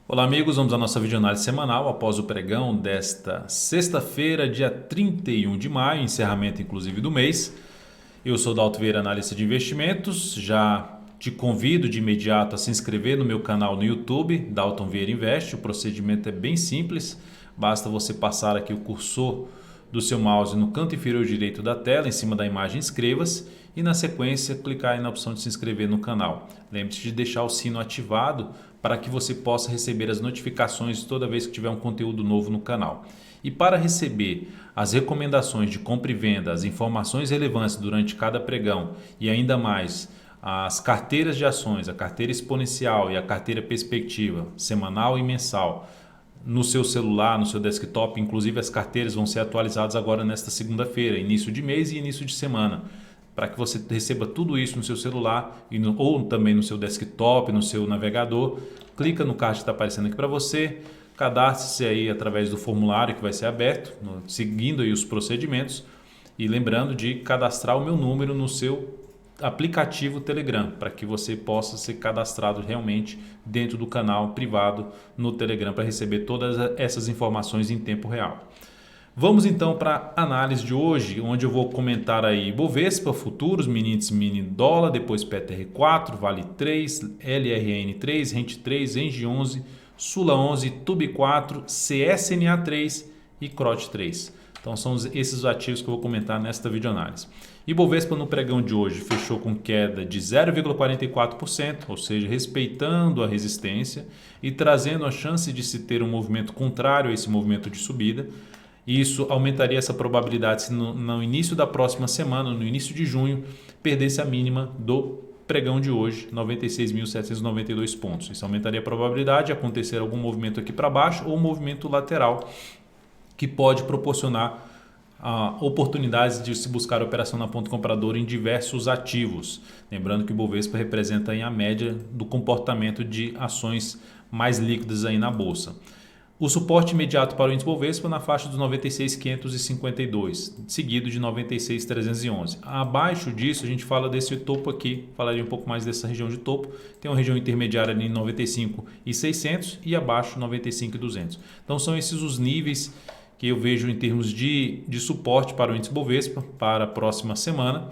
Olá amigos, vamos à nossa videoanálise semanal após o pregão desta sexta-feira, dia 31 de maio, encerramento inclusive do mês. Eu sou Dalto Vieira, analista de investimentos, já te convido de imediato a se inscrever no meu canal no YouTube, Dalton Vieira Investe. O procedimento é bem simples, basta você passar aqui o cursor do seu mouse no canto inferior direito da tela, em cima da imagem inscreva-se e na sequência clicar aí na opção de se inscrever no canal. Lembre-se de deixar o sino ativado para que você possa receber as notificações toda vez que tiver um conteúdo novo no canal. E para receber as recomendações de compra e venda, as informações relevantes durante cada pregão e ainda mais as carteiras de ações, a carteira exponencial e a carteira perspectiva, semanal e mensal, no seu celular, no seu desktop, inclusive as carteiras vão ser atualizadas agora nesta segunda-feira, início de mês e início de semana, para que você receba tudo isso no seu celular ou também no seu desktop, no seu navegador. Clica no card que está aparecendo aqui para você, cadastre-se aí através do formulário que vai ser aberto, seguindo aí os procedimentos e lembrando de cadastrar o meu número no seu aplicativo Telegram, para que você possa ser cadastrado realmente dentro do canal privado no Telegram para receber todas essas informações em tempo real. Vamos então para a análise de hoje, onde eu vou comentar aí Bovespa, futuros, mini índice, mini dólar, depois PTR4, Vale 3, LRN 3, Rent 3, Engie 11, Sula 11, Tube 4, CSNA 3 e CROT 3. Então são esses os ativos que eu vou comentar nesta videoanálise. Ibovespa no pregão de hoje fechou com queda de 0,44%, ou seja, respeitando a resistência e trazendo a chance de se ter um movimento contrário a esse movimento de subida. Isso aumentaria essa probabilidade se no início da próxima semana, no início de junho, perdesse a mínima do pregão de hoje, 96.792 pontos. Isso aumentaria a probabilidade de acontecer algum movimento aqui para baixo ou um movimento lateral que pode proporcionar oportunidades de se buscar operação na ponta compradora em diversos ativos. Lembrando que o Bovespa representa aí a média do comportamento de ações mais líquidas aí na bolsa. O suporte imediato para o índice Bovespa na faixa dos 96.552, seguido de 96.311. Abaixo disso, a gente fala desse topo aqui, falaria um pouco mais dessa região de topo. Tem uma região intermediária ali em 95.600 e abaixo 95.200. Então são esses os níveis que eu vejo em termos de suporte para o índice Bovespa para a próxima semana,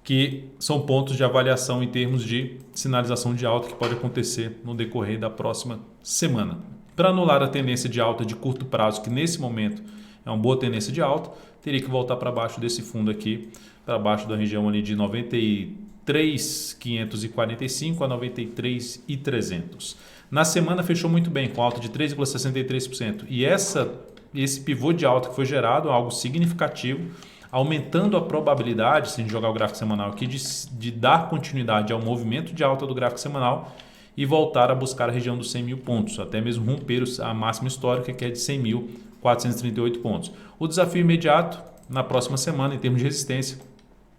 que são pontos de avaliação em termos de sinalização de alta que pode acontecer no decorrer da próxima semana. Para anular a tendência de alta de curto prazo, que nesse momento é uma boa tendência de alta, teria que voltar para baixo desse fundo aqui, para baixo da região ali de 93.545 a 93.300. Na semana fechou muito bem, com alta de 3,63%. E esse pivô de alta que foi gerado é algo significativo, aumentando a probabilidade, se a gente jogar o gráfico semanal aqui, de dar continuidade ao movimento de alta do gráfico semanal e voltar a buscar a região dos 100 mil pontos, até mesmo romper a máxima histórica, que é de 100.438 pontos. O desafio imediato, na próxima semana, em termos de resistência,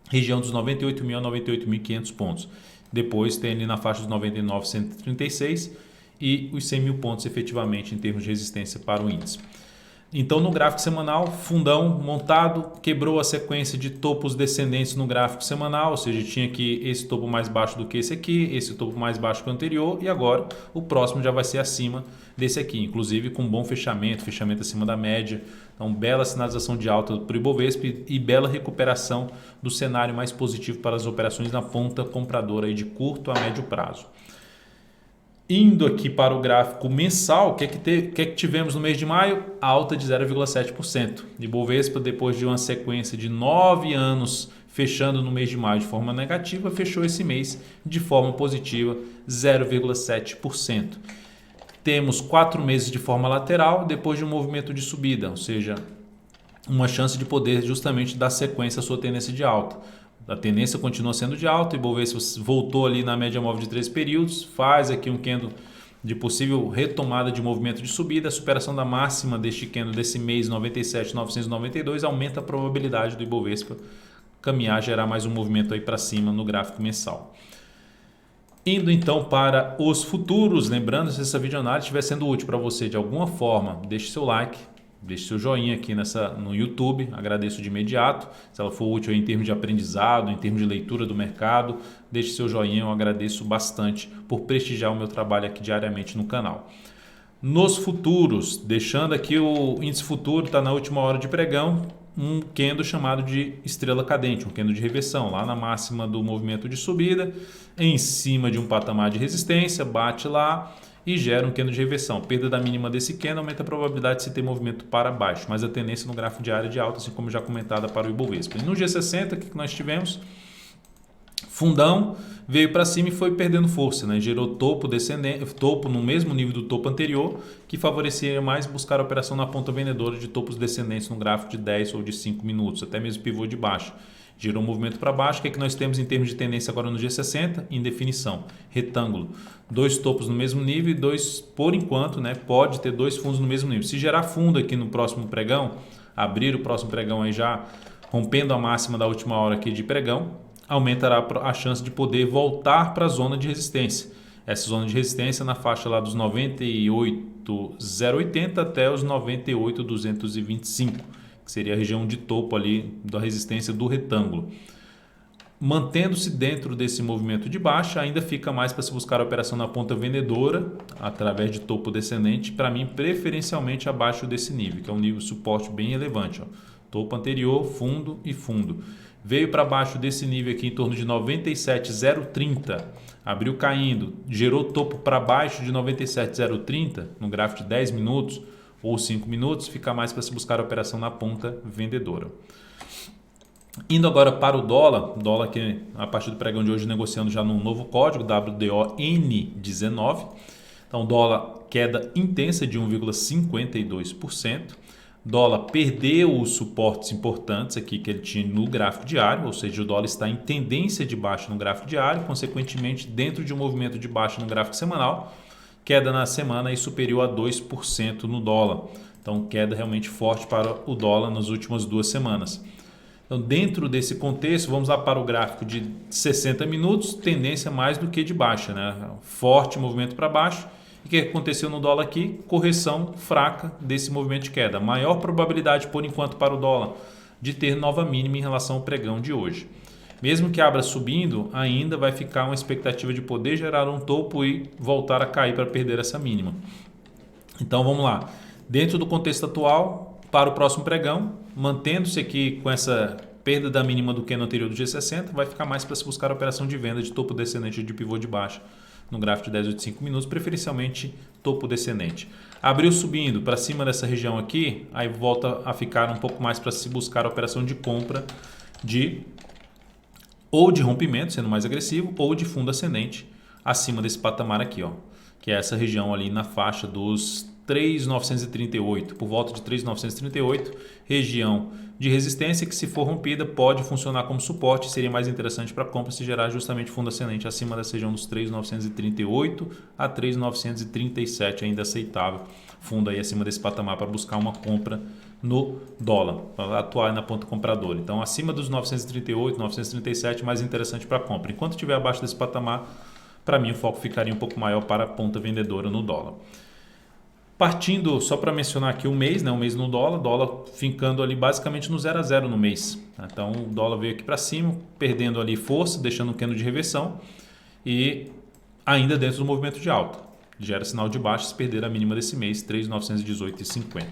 região dos 98.000 a 98.500 pontos. Depois tem ali na faixa dos 99.136 e os 100 mil pontos efetivamente em termos de resistência para o índice. Então, no gráfico semanal, fundão montado, quebrou a sequência de topos descendentes no gráfico semanal, ou seja, tinha aqui esse topo mais baixo do que esse aqui, esse topo mais baixo que o anterior, e agora o próximo já vai ser acima desse aqui, inclusive com bom fechamento acima da média. Então, bela sinalização de alta para o Ibovespa e bela recuperação do cenário mais positivo para as operações na ponta compradora aí de curto a médio prazo. Indo aqui para o gráfico mensal, o que é que tivemos no mês de maio? Alta de 0,7%. Ibovespa, depois de uma sequência de 9 anos fechando no mês de maio de forma negativa, fechou esse mês de forma positiva, 0,7%. Temos 4 meses de forma lateral depois de um movimento de subida, ou seja, uma chance de poder justamente dar sequência à sua tendência de alta. A tendência continua sendo de alta, e Ibovespa voltou ali na média móvel de 3 períodos, faz aqui um candle de possível retomada de movimento de subida, a superação da máxima deste candle desse mês, 97.992, aumenta a probabilidade do Ibovespa caminhar, gerar mais um movimento aí para cima no gráfico mensal. Indo então para os futuros, lembrando, se essa videoanálise estiver sendo útil para você de alguma forma, deixe seu like, deixe seu joinha aqui no YouTube, agradeço de imediato. Se ela for útil em termos de aprendizado, em termos de leitura do mercado, deixe seu joinha, eu agradeço bastante por prestigiar o meu trabalho aqui diariamente no canal. Nos futuros, deixando aqui o índice futuro, está na última hora de pregão, um candle chamado de estrela cadente, um candle de reversão, lá na máxima do movimento de subida, em cima de um patamar de resistência, bate lá e gera um candle de reversão. Perda da mínima desse candle aumenta a probabilidade de se ter movimento para baixo, mas a tendência no gráfico diário é de alta, assim como já comentada para o Ibovespa. E no G60, o que nós tivemos? Fundão veio para cima e foi perdendo força, né? Gerou topo descendente, topo no mesmo nível do topo anterior, que favorecia mais buscar a operação na ponta vendedora de topos descendentes no gráfico de 10 ou de 5 minutos, até mesmo pivô de baixo. Gerou um movimento para baixo. O que é que nós temos em termos de tendência agora no G60? Indefinição, retângulo. Dois topos no mesmo nível e dois, por enquanto, né? Pode ter dois fundos no mesmo nível. Se gerar fundo aqui no próximo pregão, abrir o próximo pregão aí já rompendo a máxima da última hora aqui de pregão, aumentará a chance de poder voltar para a zona de resistência. Essa zona de resistência na faixa lá dos 98,080 até os 98,225, que seria a região de topo ali da resistência do retângulo. Mantendo-se dentro desse movimento de baixa, ainda fica mais para se buscar a operação na ponta vendedora, através de topo descendente, para mim preferencialmente abaixo desse nível, que é um nível de suporte bem relevante. Ó. Topo anterior, fundo e fundo. Veio para baixo desse nível aqui em torno de 97,030, abriu caindo, gerou topo para baixo de 97,030 no gráfico de 10 minutos ou 5 minutos, fica mais para se buscar a operação na ponta vendedora. Indo agora para o dólar que a partir do pregão de hoje negociando já num novo código, WDON19. Então dólar queda intensa de 1,52%. Dólar perdeu os suportes importantes aqui que ele tinha no gráfico diário, ou seja, o dólar está em tendência de baixa no gráfico diário, consequentemente dentro de um movimento de baixa no gráfico semanal, queda na semana aí superior a 2% no dólar. Então queda realmente forte para o dólar nas últimas 2 semanas. Então dentro desse contexto, vamos lá para o gráfico de 60 minutos, tendência mais do que de baixa, né? Forte movimento para baixo. O que aconteceu no dólar aqui? Correção fraca desse movimento de queda. Maior probabilidade, por enquanto, para o dólar de ter nova mínima em relação ao pregão de hoje. Mesmo que abra subindo, ainda vai ficar uma expectativa de poder gerar um topo e voltar a cair para perder essa mínima. Então vamos lá. Dentro do contexto atual, para o próximo pregão, mantendo-se aqui com essa perda da mínima do candle anterior do G60, vai ficar mais para se buscar a operação de venda de topo descendente de pivô de baixa no gráfico de 10 ou de 5 minutos, preferencialmente topo descendente. Abriu subindo para cima dessa região aqui, aí volta a ficar um pouco mais para se buscar a operação de compra ou de rompimento, sendo mais agressivo, ou de fundo ascendente acima desse patamar aqui, ó, que é essa região ali na faixa dos 3.938, por volta de 3.938, região de resistência que, se for rompida, pode funcionar como suporte. Seria mais interessante para a compra se gerar justamente fundo ascendente acima dessa região dos 3.938 a 3.937, ainda aceitável. Fundo aí acima desse patamar para buscar uma compra no dólar, para atuar na ponta compradora. Então, acima dos 938, 937, mais interessante para a compra. Enquanto estiver abaixo desse patamar, para mim o foco ficaria um pouco maior para a ponta vendedora no dólar. Partindo, só para mencionar aqui o mês, né? O mês no dólar fincando ali basicamente no 0 a 0 no mês. Então o dólar veio aqui para cima, perdendo ali força, deixando um candle de reversão e ainda dentro do movimento de alta. Gera sinal de baixa se perder a mínima desse mês, 3.918,50.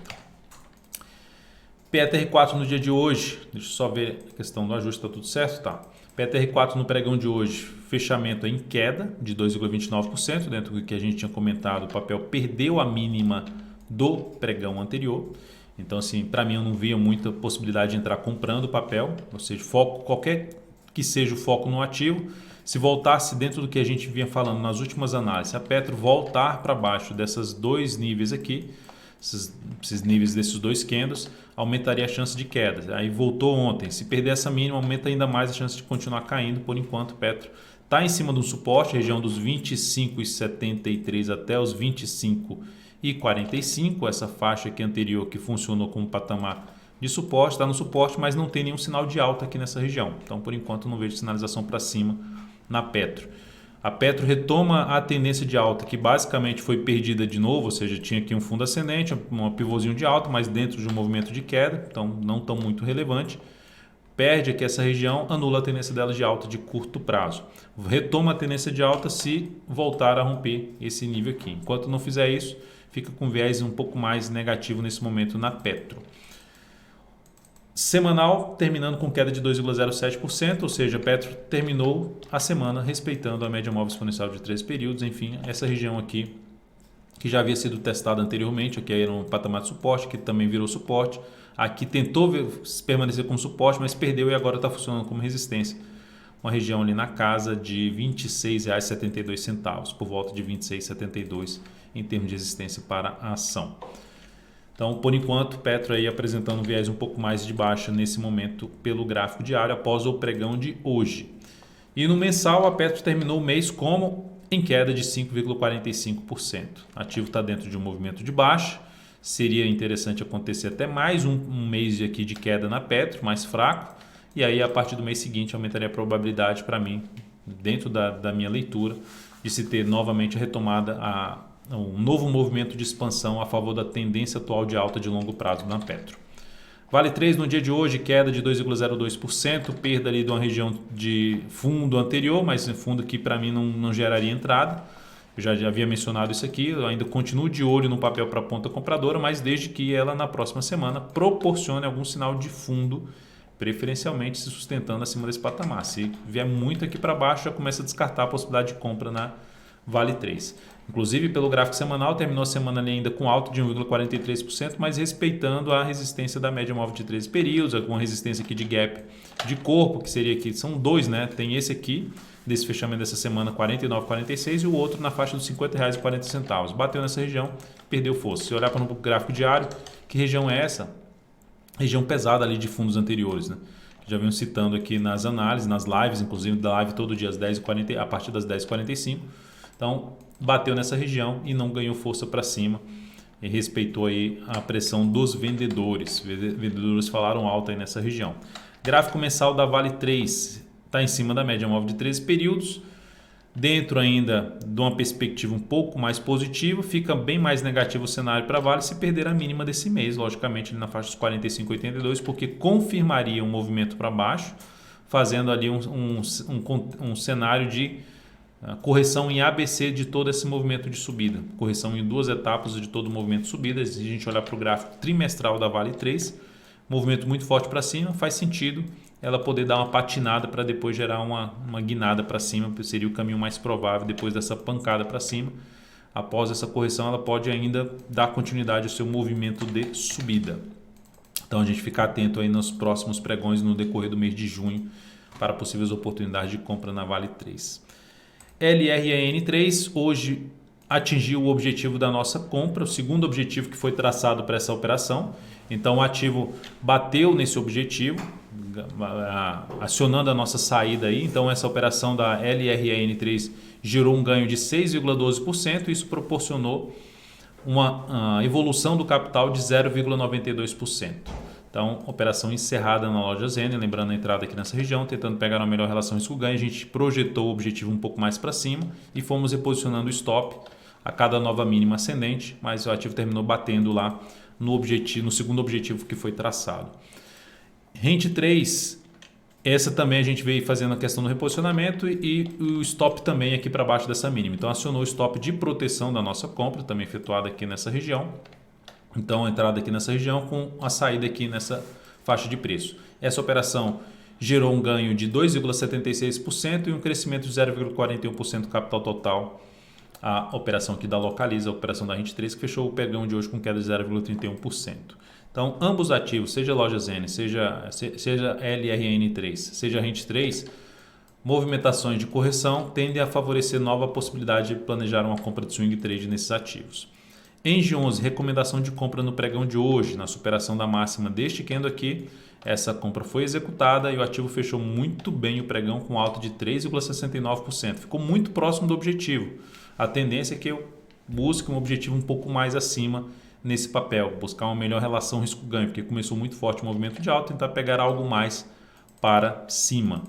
PETR4 no dia de hoje, deixa eu só ver a questão do ajuste, está tudo certo? Tá. PETR4 no pregão de hoje, fechamento em queda de 2,29%, dentro do que a gente tinha comentado, o papel perdeu a mínima do pregão anterior. Então, assim, para mim eu não via muita possibilidade de entrar comprando o papel, ou seja, foco, qualquer que seja o foco no ativo, se voltasse dentro do que a gente vinha falando nas últimas análises, a Petro voltar para baixo desses dois níveis aqui, esses níveis desses dois candles, aumentaria a chance de queda. Aí voltou ontem, se perder essa mínima, aumenta ainda mais a chance de continuar caindo. Por enquanto, Petro está em cima de um suporte, região dos 25,73 até os 25,45, essa faixa aqui anterior que funcionou como patamar de suporte, está no suporte, mas não tem nenhum sinal de alta aqui nessa região. Então, por enquanto, não vejo sinalização para cima na Petro. A Petro retoma a tendência de alta que basicamente foi perdida de novo, ou seja, tinha aqui um fundo ascendente, um pivôzinho de alta, mas dentro de um movimento de queda, então não tão muito relevante. perde aqui essa região, anula a tendência dela de alta de curto prazo. Retoma a tendência de alta se voltar a romper esse nível aqui. Enquanto não fizer isso, fica com viés um pouco mais negativo nesse momento na Petro. Semanal, terminando com queda de 2,07%, ou seja, Petro terminou a semana respeitando a média móvel exponencial de 3 períodos. Enfim, essa região aqui, que já havia sido testada anteriormente, aqui era um patamar de suporte, que também virou suporte. Aqui tentou permanecer como suporte, mas perdeu e agora está funcionando como resistência. Uma região ali na casa de R$ 26,72, por volta de R$ 26,72 em termos de resistência para a ação. Então, por enquanto, Petro aí apresentando um viés um pouco mais de baixa nesse momento pelo gráfico diário após o pregão de hoje. E no mensal, a Petro terminou o mês como em queda de 5,45%. O ativo está dentro de um movimento de baixa. Seria interessante acontecer até mais um mês aqui de queda na Petro, mais fraco. E aí, a partir do mês seguinte, aumentaria a probabilidade para mim, dentro da minha leitura, de se ter novamente a retomada um novo movimento de expansão a favor da tendência atual de alta de longo prazo na Petro. Vale 3 no dia de hoje, queda de 2,02%, perda ali de uma região de fundo anterior, mas fundo que para mim não geraria entrada. Eu já havia mencionado isso aqui, eu ainda continuo de olho no papel para a ponta compradora, mas desde que ela na próxima semana proporcione algum sinal de fundo, preferencialmente se sustentando acima desse patamar. Se vier muito aqui para baixo, já começa a descartar a possibilidade de compra na Vale 3. Inclusive, pelo gráfico semanal, terminou a semana ali ainda com alta de 1,43%, mas respeitando a resistência da média móvel de 13 períodos, alguma resistência aqui de gap de corpo, que seria aqui, são dois, né? Tem esse aqui, desse fechamento dessa semana, 49,46, e o outro na faixa dos R$ 50,40. Bateu nessa região, perdeu força. Se olhar para o gráfico diário, que região é essa? Região pesada ali de fundos anteriores, né? Já venho citando aqui nas análises, nas lives, inclusive da live todo dia às 10h40, a partir das 10h45. Então, bateu nessa região e não ganhou força para cima e respeitou aí a pressão dos vendedores. Vendedores falaram alto aí nessa região. Gráfico mensal da Vale 3 está em cima da média móvel de 13 períodos. Dentro ainda de uma perspectiva um pouco mais positiva, fica bem mais negativo o cenário para a Vale se perder a mínima desse mês, logicamente ali na faixa dos 45,82, porque confirmaria um movimento para baixo, fazendo ali um cenário de correção em ABC de todo esse movimento de subida. Correção em duas etapas de todo o movimento de subida. Se a gente olhar para o gráfico trimestral da Vale 3, movimento muito forte para cima, faz sentido ela poder dar uma patinada para depois gerar uma guinada para cima, seria o caminho mais provável depois dessa pancada para cima. Após essa correção, ela pode ainda dar continuidade ao seu movimento de subida. Então a gente fica atento aí nos próximos pregões no decorrer do mês de junho para possíveis oportunidades de compra na Vale 3. LRAN3 hoje atingiu o objetivo da nossa compra, o segundo objetivo que foi traçado para essa operação. Então o ativo bateu nesse objetivo, acionando a nossa saída aí. Então essa operação da LRAN3 gerou um ganho de 6,12%, isso proporcionou uma evolução do capital de 0,92%. Então, operação encerrada na loja Zen, lembrando a entrada aqui nessa região, tentando pegar uma melhor relação risco-ganho. A gente projetou o objetivo um pouco mais para cima e fomos reposicionando o stop a cada nova mínima ascendente, mas o ativo terminou batendo lá no segundo objetivo que foi traçado. Rente 3, essa também a gente veio fazendo a questão do reposicionamento e o stop também aqui para baixo dessa mínima. Então, acionou o stop de proteção da nossa compra, também efetuada aqui nessa região. Então, a entrada aqui nessa região com a saída aqui nessa faixa de preço. Essa operação gerou um ganho de 2,76% e um crescimento de 0,41% do capital total. A operação aqui da Localiza, a operação da Rente 3, que fechou o pregão de hoje com queda de 0,31%. Então, ambos ativos, seja Loja Zen, seja LRN3, seja Rente 3, movimentações de correção tendem a favorecer nova possibilidade de planejar uma compra de swing trade nesses ativos. Engie 11, recomendação de compra no pregão de hoje, na superação da máxima deste candle aqui. Essa compra foi executada e o ativo fechou muito bem o pregão com alta de 3,69%. Ficou muito próximo do objetivo. A tendência é que eu busque um objetivo um pouco mais acima nesse papel, buscar uma melhor relação risco-ganho, porque começou muito forte o movimento de alta, tentar pegar algo mais para cima.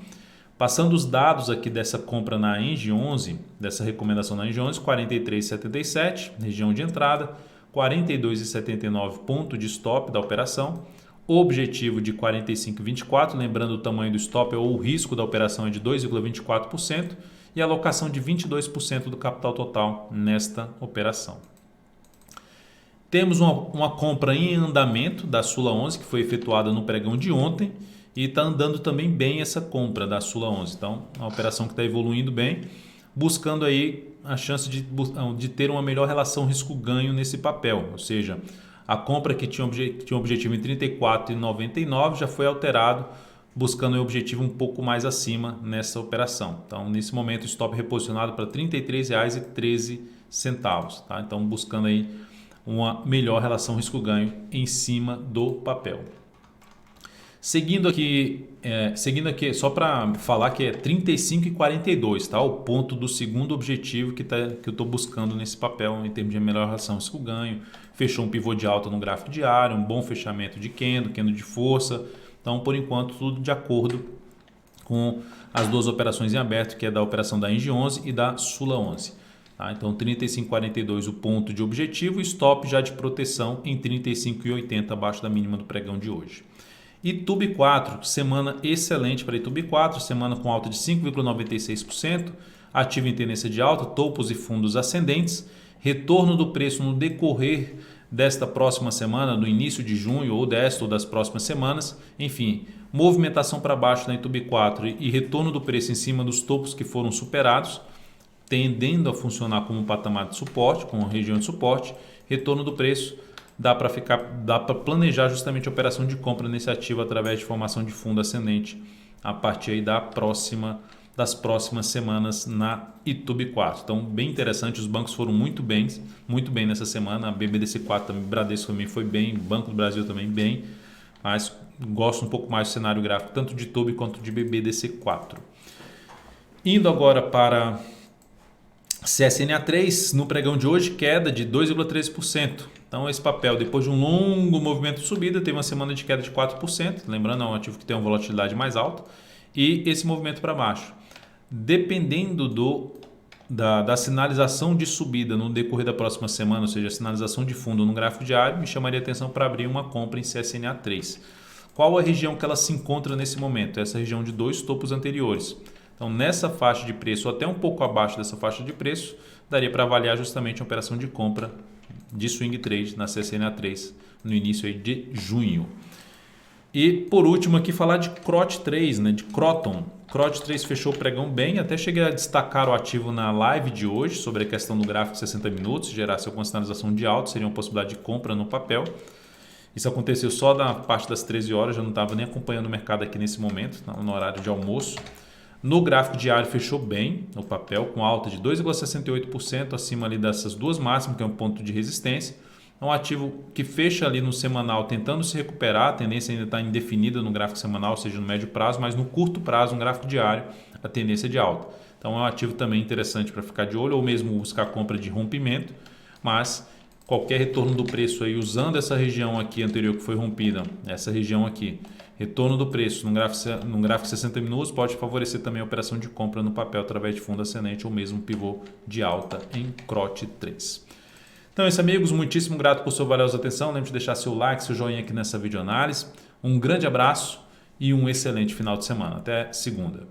Passando os dados aqui dessa compra na Engie 11, dessa recomendação na Engie 11, 43,77, região de entrada, 42,79 ponto de stop da operação, objetivo de 45,24, lembrando o tamanho do stop ou o risco da operação é de 2,24% e a alocação de 22% do capital total nesta operação. Temos uma compra em andamento da Sula 11 que foi efetuada no pregão de ontem e está andando também bem essa compra da Sula 11. Então, uma operação que está evoluindo bem, buscando aí a chance de ter uma melhor relação risco-ganho nesse papel, ou seja, a compra que tinha um objetivo em 34,99 já foi alterado, buscando um objetivo um pouco mais acima nessa operação. Então, nesse momento, o stop reposicionado para R$ 33,13, tá? Então, buscando aí uma melhor relação risco-ganho em cima do papel. Seguindo aqui só para falar que é 35,42, tá? O ponto do segundo objetivo que eu estou buscando nesse papel em termos de melhor relação risco-ganho. Fechou um pivô de alta no gráfico diário, um bom fechamento de candle de força. Então, por enquanto, tudo de acordo com as duas operações em aberto, que é da operação da Engie 11 e da Sula 11. Tá? Então, 35,42 o ponto de objetivo e stop já de proteção em 35,80 abaixo da mínima do pregão de hoje. Itube 4, semana excelente para Itube 4, semana com alta de 5,96%, ativo em tendência de alta, topos e fundos ascendentes, retorno do preço no decorrer desta próxima semana, no início de junho ou desta ou das próximas semanas, enfim, movimentação para baixo na Itube 4 e retorno do preço em cima dos topos que foram superados, tendendo a funcionar como um patamar de suporte, como região de suporte, retorno do preço, dá para planejar justamente a operação de compra nesse ativo através de formação de fundo ascendente a partir aí das próximas semanas na Itube 4. Então, bem interessante, os bancos foram muito bem nessa semana, a BBDC4 também, Bradesco também foi bem, Banco do Brasil também bem, mas gosto um pouco mais do cenário gráfico, tanto de Itube quanto de BBDC4. Indo agora para CSNA3, no pregão de hoje, queda de 2,13%. Então, esse papel, depois de um longo movimento de subida, teve uma semana de queda de 4%. Lembrando, é um ativo que tem uma volatilidade mais alta. E esse movimento para baixo. Dependendo da sinalização de subida no decorrer da próxima semana, ou seja, a sinalização de fundo no gráfico diário, me chamaria a atenção para abrir uma compra em CSNA3. Qual a região que ela se encontra nesse momento? Essa região de dois topos anteriores. Então, nessa faixa de preço, ou até um pouco abaixo dessa faixa de preço, daria para avaliar justamente a operação de compra de swing trade na CSNA3 no início aí de junho. E por último aqui falar de CROT 3, né, de Croton. CROT 3 fechou o pregão bem, até cheguei a destacar o ativo na live de hoje sobre a questão do gráfico de 60 minutos, gerasse alguma sinalização de alta, seria uma possibilidade de compra no papel. Isso aconteceu só na parte das 13 horas, já não estava nem acompanhando o mercado aqui nesse momento, no horário de almoço. No gráfico diário fechou bem o papel, com alta de 2,68% acima ali dessas duas máximas, que é um ponto de resistência. É um ativo que fecha ali no semanal tentando se recuperar, a tendência ainda está indefinida no gráfico semanal, ou seja, no médio prazo, mas no curto prazo, no gráfico diário, a tendência é de alta. Então é um ativo também interessante para ficar de olho ou mesmo buscar compra de rompimento, mas qualquer retorno do preço aí usando essa região aqui anterior que foi rompida, essa região aqui, retorno do preço no gráfico 60 minutos pode favorecer também a operação de compra no papel através de fundo ascendente ou mesmo pivô de alta em CROT 3. Então é isso, amigos, muitíssimo grato por sua valiosa atenção. Lembre de deixar seu like, seu joinha aqui nessa videoanálise. Um grande abraço e um excelente final de semana. Até segunda.